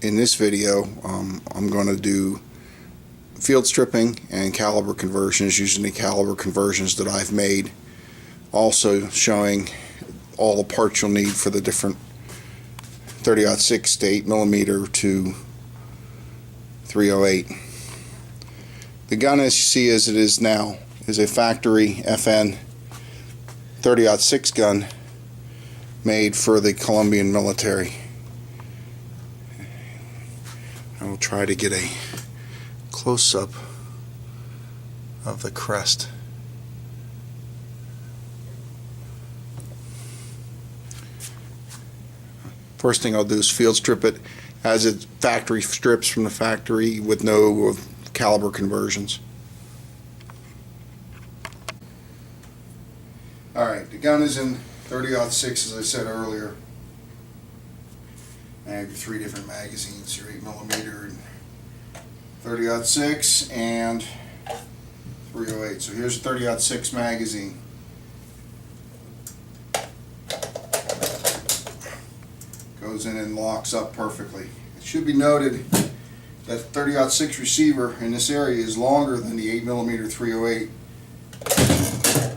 In this video, I'm going to do field stripping and caliber conversions using the caliber conversions that I've made. Also showing all the parts you'll need for the different 30-06 to 8mm to 308. The gun, as you see as it is now, is a factory FN 30-06 gun made for the Colombian military. I will try to get a close-up of the crest. First thing I'll do is field strip it as it factory strips from the factory with no caliber conversions. Alright, the gun is in 30-06 as I said earlier. I have your three different magazines, your 8mm and 30-06 and 308. So here's a 30-06 magazine. Goes in and locks up perfectly. It should be noted that the 30-06 receiver in this area is longer than the 8mm 308.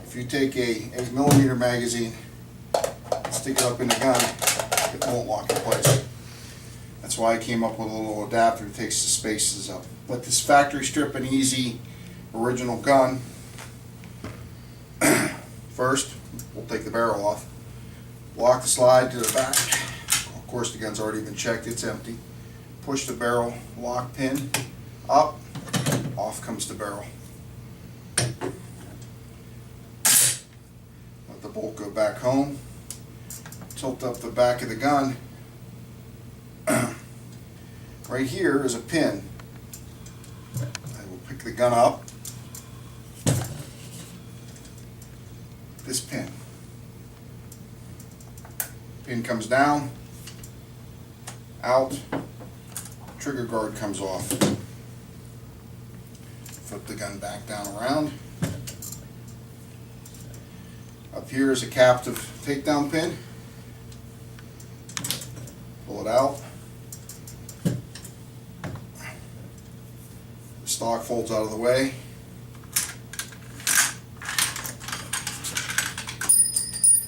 If you take a 8mm magazine and stick it up in the gun, it won't lock in place. That's why I came up with a little adapter that takes the spaces up. But this factory strip and easy original gun, first we'll take the barrel off, lock the slide to the back. Of course the gun's already been checked, it's empty. Push the barrel lock pin up, off comes the barrel. Let the bolt go back home, tilt up the back of the gun. Right here is a pin. I will pick the gun up. This pin. Pin comes down, out, trigger guard comes off. Flip the gun back down around. Up here is a captive takedown pin. Pull it out. The stock folds out of the way.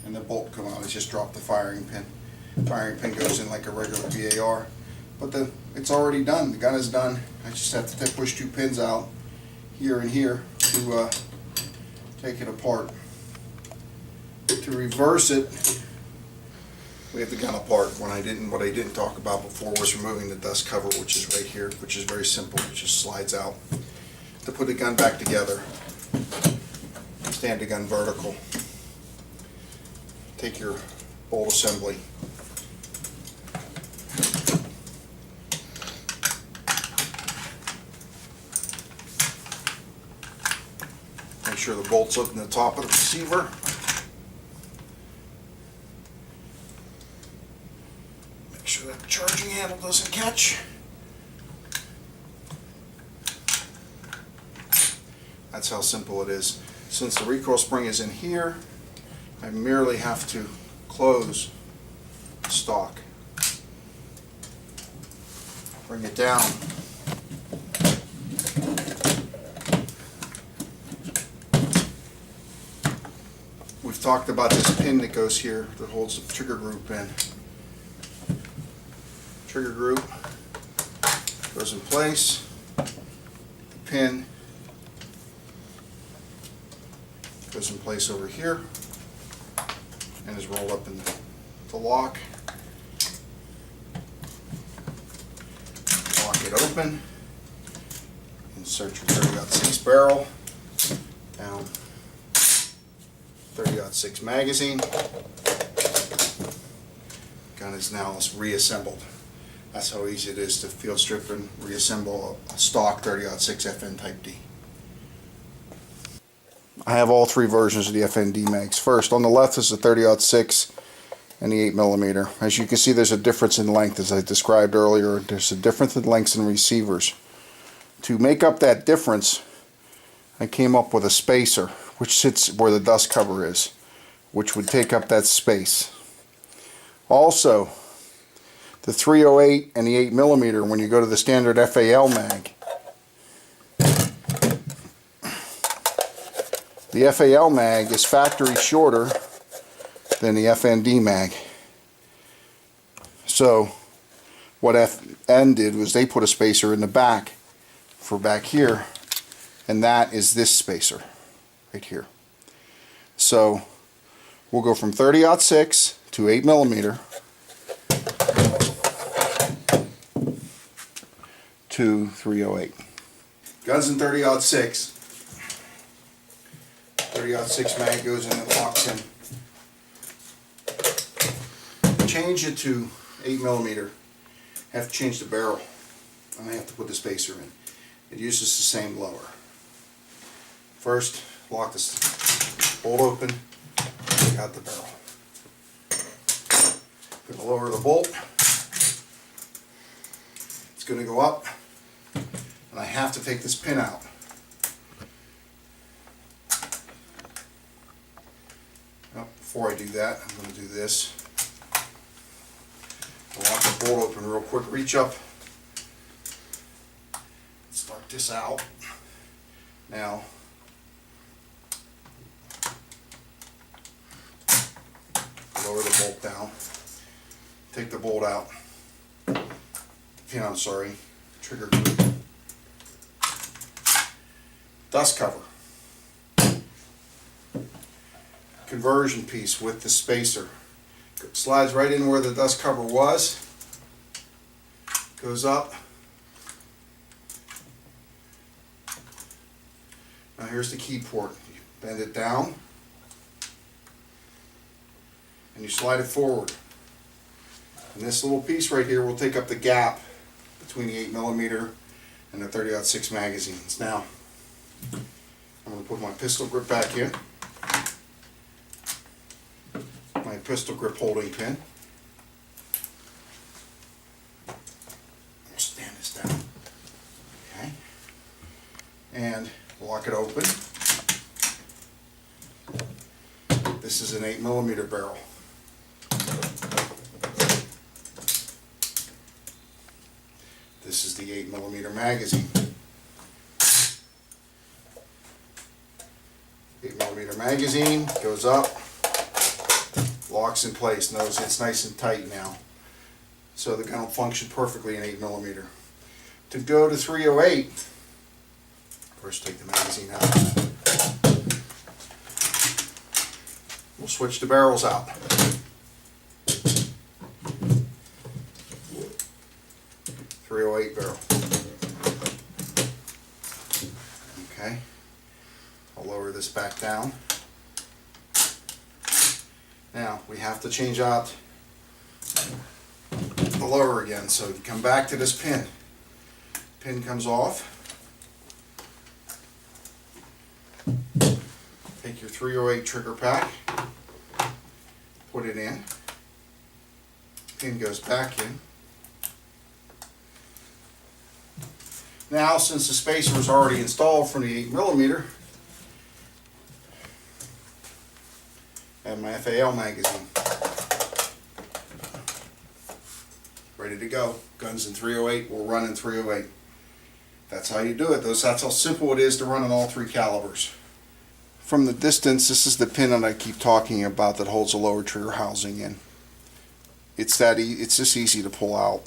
And the bolt come out. I just dropped the firing pin. Firing pin goes in like a regular VAR. But it's already done. The gun is done. I just have to push two pins out here and here to take it apart. To reverse it, we have the gun apart. What I didn't talk about before was removing the dust cover, which is right here, which is very simple. It just slides out. To put the gun back together, stand the gun vertical. Take your bolt assembly. Make sure the bolt's up in the top of the receiver. Make sure that charging handle doesn't catch. That's how simple it is. Since the recoil spring is in here, I merely have to close the stock. Bring it down. We've talked about this pin that goes here that holds the trigger group in. Trigger group goes in place. The pin goes in place over here and is rolled up in the lock. Lock it open. Insert your 30-06 barrel. Down 30-06 magazine. Gun is now reassembled. That's how easy it is to field strip and reassemble a stock 30-06 FN Type D. I have all three versions of the FND mags. First, on the left is the 30-06 and the 8mm. As you can see, there's a difference in length, as I described earlier. There's a difference in lengths in receivers. To make up that difference, I came up with a spacer, which sits where the dust cover is, which would take up that space. Also, the 308 and the 8mm, when you go to the standard FAL mag, the FAL mag is factory shorter than the FND mag. So what FN did was they put a spacer in the back for back here, and that is this spacer right here. So we'll go from 30-06 to 8mm to 308. Guns in 30-06. 30-06 mag goes in and locks in. Change it to 8mm. Have to change the barrel, and I have to put the spacer in. It uses the same lower. First, lock this bolt open, take out the barrel. Going to lower the bolt. It's going to go up, and I have to take this pin out. Well, before I do that, I'm going to do this. I'll lock the bolt open real quick. Reach up. Start this out. Now, lower the bolt down. Take the bolt out. Pin, I'm sorry. Trigger group. Dust cover. Conversion piece with the spacer. Slides right in where the dust cover was. Goes up. Now here's the key port. You bend it down and you slide it forward. And this little piece right here will take up the gap between the 8mm and the 30-06 magazines. Now I'm going to put my pistol grip back in. My pistol grip holding pin. I'll stand this down. Okay. And lock it open. This is an 8mm barrel. This is the 8mm magazine. 8mm magazine goes up. Locks in place. Notice it's nice and tight now. So the gun will function perfectly in 8mm. To go to 308, first take the magazine out. We'll switch the barrels out. .308 barrel. Okay. I'll lower this back down. Now we have to change out the lower again, so you come back to this pin. Pin comes off. Take your 308 trigger pack, put it in. Pin goes back in. Now, since the spacer was already installed from the 8mm, and my FAL magazine. Ready to go. Guns in 308 will run in 308. That's how you do it. That's how simple it is to run in all three calibers. From the distance, this is the pin that I keep talking about that holds the lower trigger housing in. It's just easy to pull out.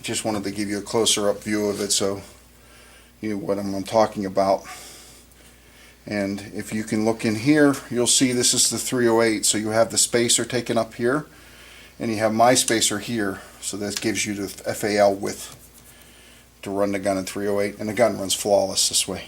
Just wanted to give you a closer up view of it so you know what I'm talking about. And if you can look in here, you'll see this is the 308. So you have the spacer taken up here, and you have my spacer here. So that gives you the FAL width to run the gun in 308, and the gun runs flawless this way.